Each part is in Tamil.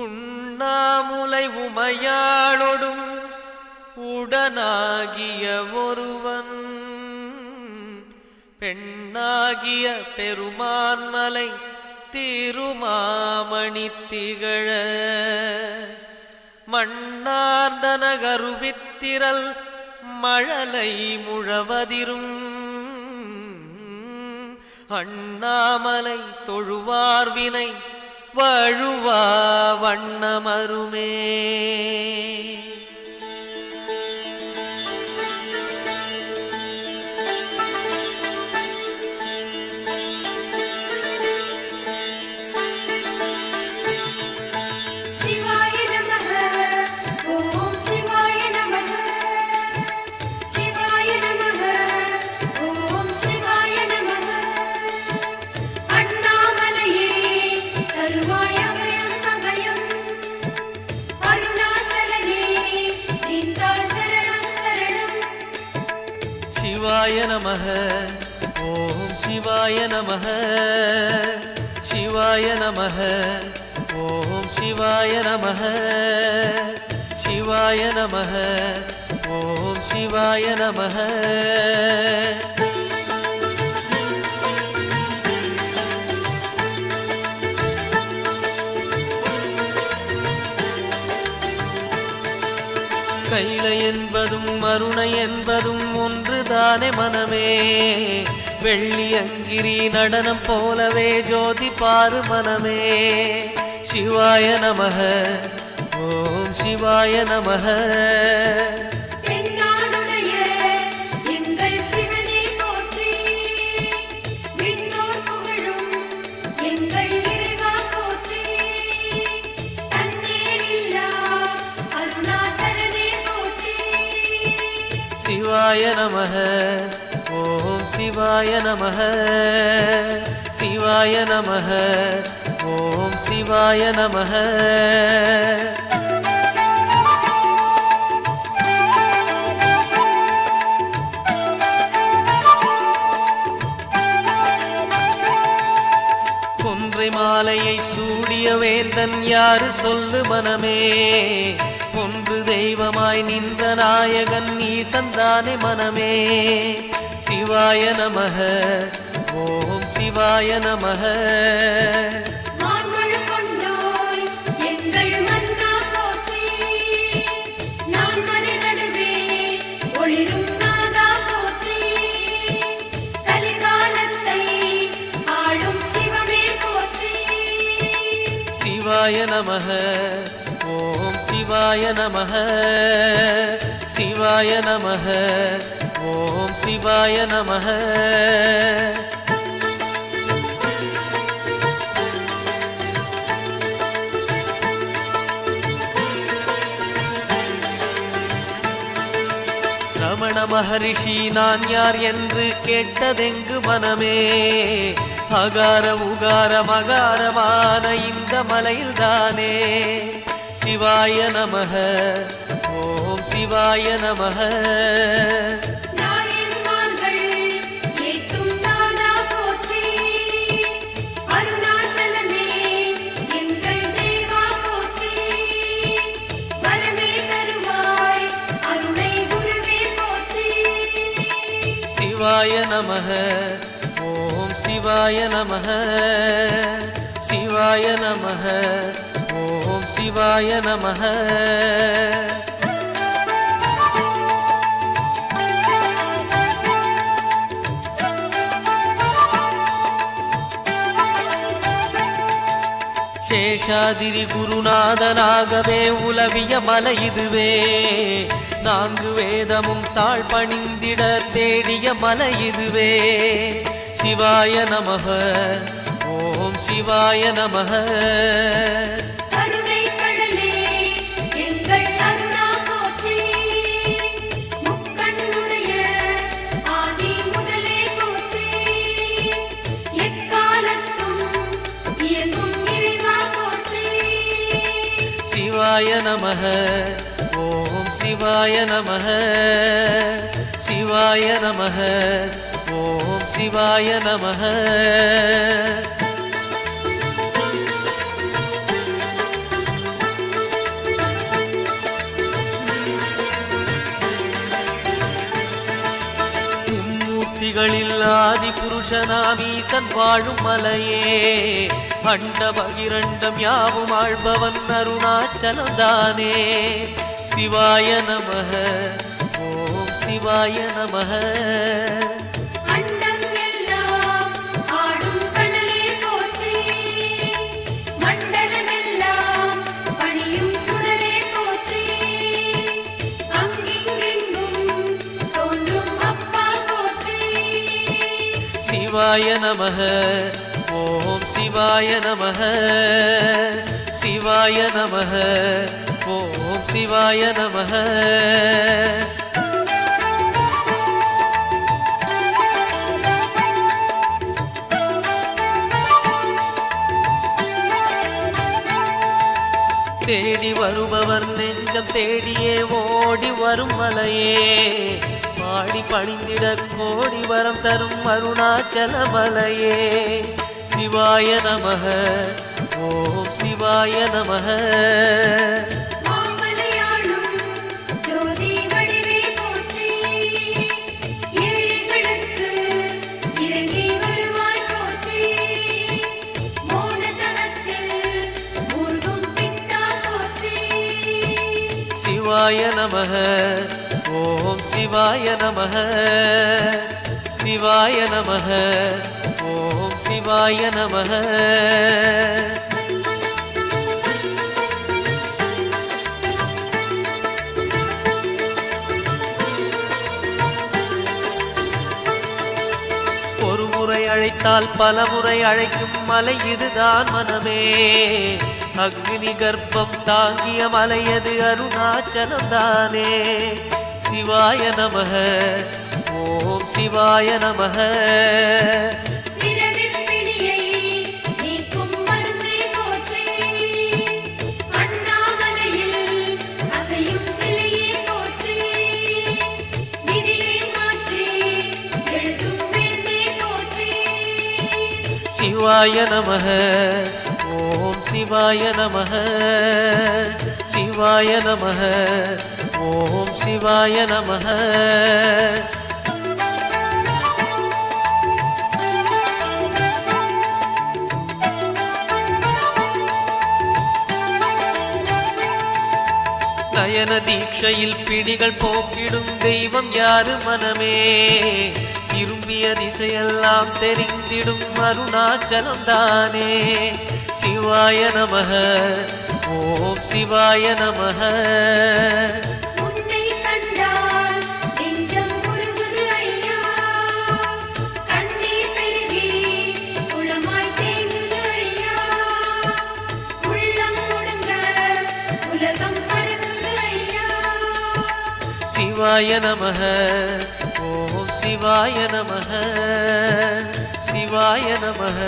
உண்ணாமுலை உமையாளொடும் உடனாகிய ஒருவன் பெண்ணாகிய பெருமான்மலை திருமாமணி திகழ மண்ணார்ந்தன கருவித்திரல் மழலை முழவதிரும் அண்ணாமலை தொழுவார்வினை வழுவா வண்ணமருமே. சிவாய நமः ஓம் சிவாய நமः சிவாய நமः ஓம் சிவாய நமः சிவாய நமः ஓம் சிவாய நமः. கைலை என்பதும் மருணை என்பதும் ஒன்றுதானே மனமே. வெள்ளி அங்கிரி நடனம் போலவே ஜோதி பாரு மனமே. சிவாய நமः ஓம் சிவாய நமः. சிவாய நமः ஓம் சிவாய நமः சிவாய நமः ஓம் சிவாய நமः. கொன்றை மாலையை சூடிய வேந்தன் யாரு சொல்லு மனமே. ஒன்று தெய்வமாய் நின்ற நாயகன் ஈசந்தானே மனமே. சிவாய நமः ஓம் சிவாய நமः. சிவாய நமः ஓம் சிவாய நமः சிவாய நமः ஓம் சிவாய நமः. ரமண மகரிஷி நான் யார் என்று கேட்டதெங்கு மனமே. அகார உகார மகாரமான இந்த மலையில்தானே. சிவாய நமः ஓம் சிவாய நமः. சிவாய நமः ஓம் சிவாய நமः சிவாய நமः ஓம் சிவாய நமः. சேஷாதிரி குருநாதனாகவே உலவிய மலை இதுவே. நான்கு வேதமும் தாழ் பணிந்திட தேடிய மலை இதுவே. சிவாய நமः ஓம் சிவாய நமः. சிவாய நமः ஓம் சிவாய நமः சிவாய நமः ஓம் சிவாய நமः. சிருஷ்டிகளில் ஆதி புருஷனாம் ஈசன் வாழும் மலையே அண்ட பகிரண்டம் யாவும் ஆழ்பவன் அருணாச்சலம் தானே சிவாய நமஹ ஓம் சிவாய நமஹ சிவாய நமஹ ஓம் சிவாய நமஹ சிவாய நமஹ ஓம் சிவாய நமஹ தேடி வருபவர் நெஞ்சம் தேடியே ஓடி வரும் மலையே பாடி பணிந்திட கோடி வரம் தரும் அருணாச்சல மலையே சிவாய நமஹ ஓம் சிவாய நமஹ சிவாய நமஹ ஓம் சிவாய நமஹ சிவாய நமஹ ஓம் சிவாய நமஹ ஒரு முறை அழைத்தால் பல முறை அழைக்கும் மலை இதுதான் மனமே அக்னி கர்ப்பம் தாங்கிய மலையது அருணாச்சலம் தானே சிவாய நமஹ ஓம் சிவாய நமஹ சிவாய நமஹ ஓம் சிவாய நமஹ சிவாய நமஹ ஓம் சிவாய நமஹ நயன தீட்சையில் பிணிகள் போக்கிடும் தெய்வம் யாரு மனமே திரும்பிய திசையெல்லாம் தெரிந்திடும் அருணாச்சலம் தானே சிவாய நமஹ ஓம் சிவாய நமஹ சிவாய நமஹ ஓம் சிவாய நமஹ சிவாய நமஹ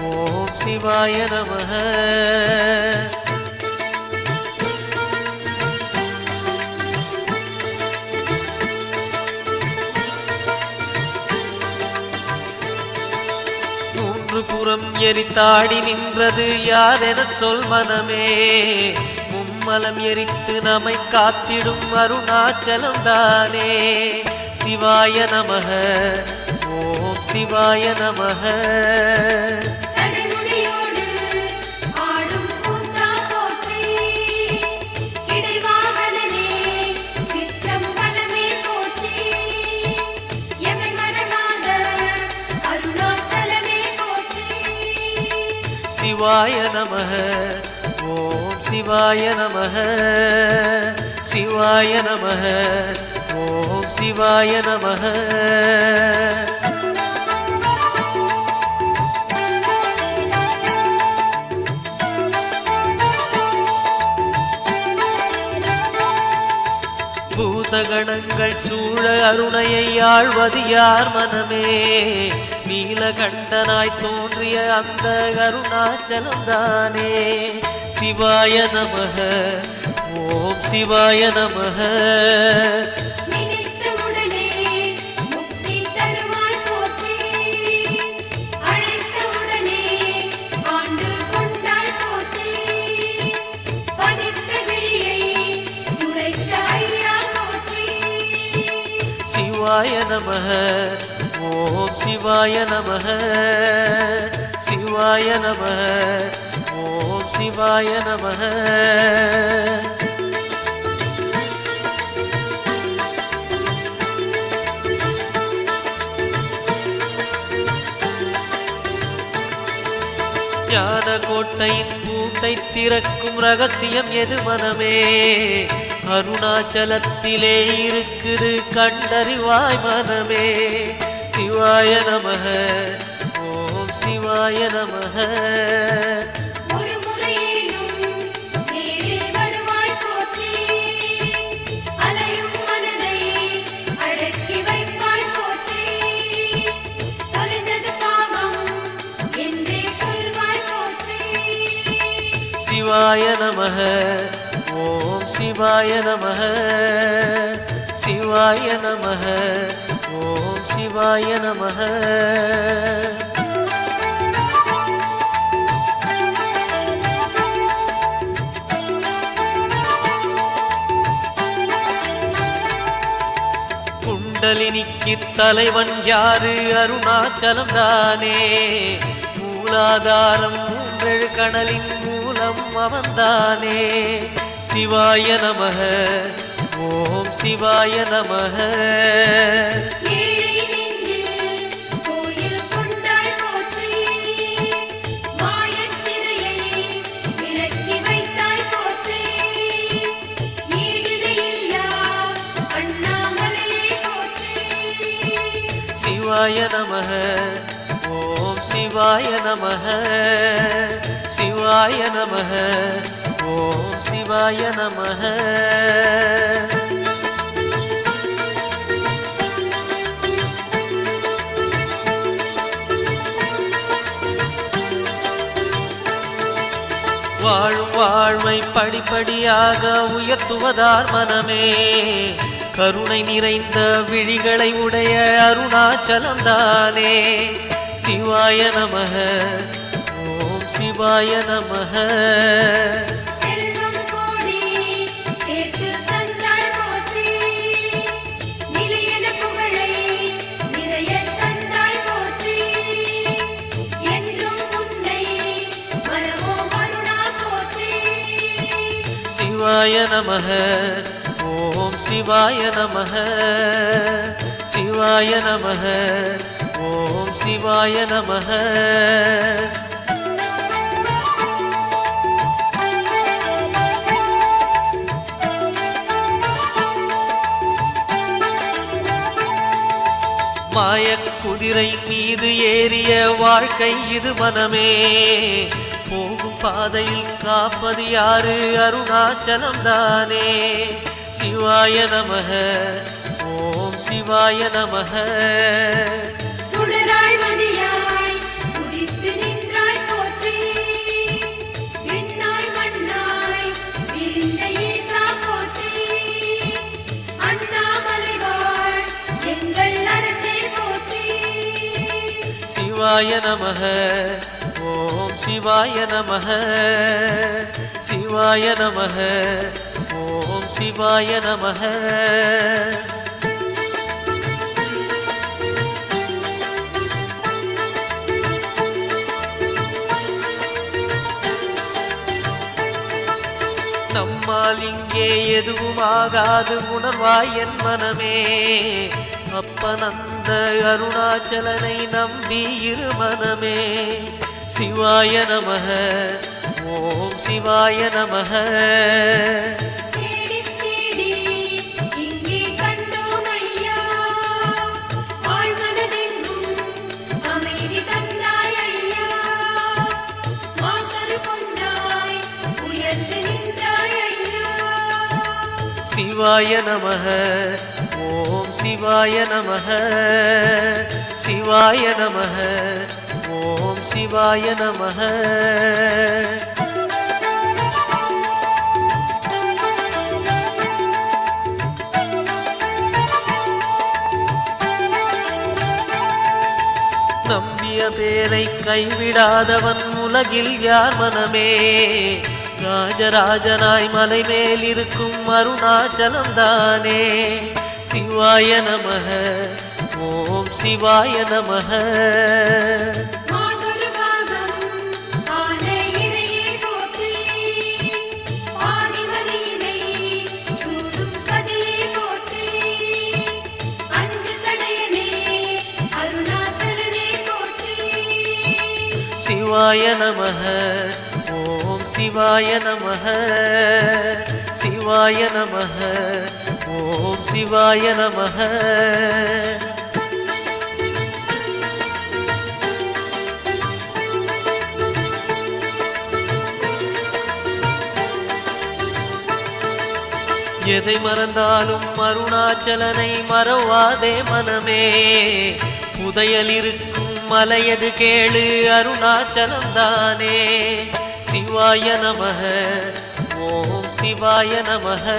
ஓம் சிவாய நமஹ மூன்று புறம் எரித்தாடி நின்றது யாரென சொல் மனமே மும்மலம் எரித்து நம்மை காத்திடும் அருணாச்சலம் தானே சிவாய நமஹ ஓம் சிவாய நமஹ சிவாய நமஹ ஓம் சிவாய நமஹ சிவாய நமஹ ஓம் சிவாய நமஹ பூதகணங்கள் சூழ அருணையை ஆழ்வது யார் மனமே நீலகண்டனாய் தோன்றிய அந்த அருணாச்சலம் தானே சிவாய நமஹ ஓம் சிவாய நமஹ சிவாய நமஹ ஓம் சிவாய நமः சிவாய நமः ஓம் சிவாய நமः. ஞான கோட்டையின் பூட்டை திறக்கும் ரகசியம் எது மனமே? அருணாச்சலத்திலே இருக்குது கண்டறிவாய் மனமே. சிவாய நமः ஓம் சிவாய நமः. சிவாய நமः ஓம் சிவாய நமः சிவாய நமः ஓம் சிவாய நமः. குண்டலினிக்கு தலைவன் யாரு? அருணாச்சலம் தானே. மூலாதாரம் மூன்றெழு கடலின் மூலம் அவன்தானே. சிவாய நமः ஓம் சிவாய நமः. சிவாய நமः ஓம் சிவாய நமः சிவாய நமः ஓம் சிவாய நமः. வாழும் வாழ்வை படிப்படியாக உயர்த்துவதார் மனமே. கருணை நிறைந்த விழிகளை உடைய அருணாச்சலம் தானே. சிவாய நமः ஓம் சிவாய நமः. சிவாய நமः ஓம் சிவாய நமः சிவாய நமः ஓம் சிவாய நமः. மாயக் குதிரை மீது ஏறிய வாழ்க்கை இது மனமே. போகும் பாதையில் காப்பது யாரு? அருணாச்சலம் தானே. சிவாய நமः ஓம் சிவாய நமः. சிவாய நமः ஓம் சிவாய நமः சிவாய நமः ஓம் சிவாய நமः. நம்மால் இங்கே எதுவும் ஆகாது உணர்வாய் என் மனமே. அப்பனந்த அருணாச்சலனை நம்பி இரு மனமே. சிவாய நமः ஓம் சிவாய நமः. சிவாய நமः ஓம் சிவாய நமः சிவாய நமः ஓம் சிவாய நமः. நம்பிய பேரை கைவிடாதவன் உலகில் யார் மனமே. ராஜராஜனாய் மலை மேல் இருக்கும் அருணாச்சலம் தானே. சிவாய நமः ஓம் சிவாய நமஹ. சிவாய நமஹ. ஓம் சிவாய நமஹ. சிவாய நமஹ. ஓம் சிவாய நமஹ. எதை மறந்தாலும் அருணாச்சலனை மறவாதே மனமே. புதையல் இருக்கும் மலையது கேளு அருணாச்சலம் தானே. சிவாய நமஹ. ஓம் சிவாய நமஹ.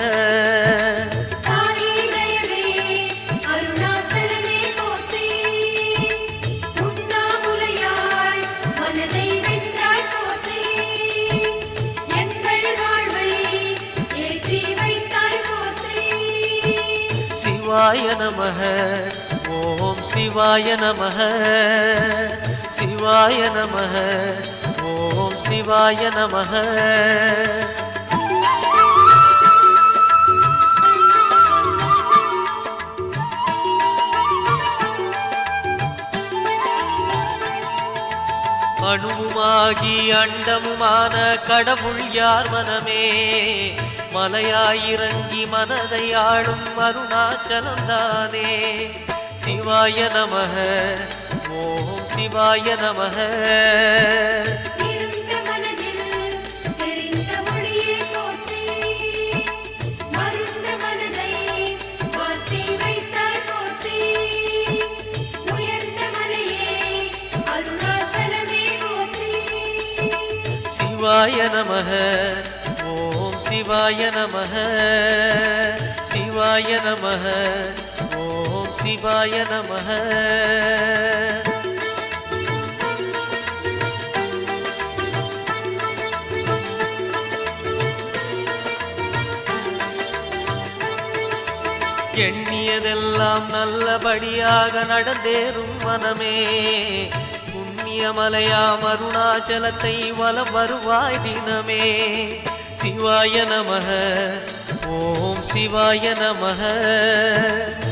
சிவாய நமஹ. ஓம் சிவாய நமஹ. சிவாய நமஹ. ஓம் சிவாய நமஹ. அணுவுமாகி அண்டமுமான கடவுள் யார் மனமே. மலையாயிறங்கி மனதை ஆளும் அருணாச்சலம் தானே. சிவாய நமஹ. ஓம் சிவாய நமஹ. சிவாய நமஹ. ஓம் சிவாய நமஹ. சிவாய நமஹ. ஓம் சிவாய நமஹ. எண்ணியதெல்லாம் நல்லபடியாக நடந்தேறும் மனமே. புண்ணியமலையாம் அருணாச்சலத்தை வலம் வருவாய் தினமே. சிவாய நமஹ. ஓம் சிவாய நமஹ.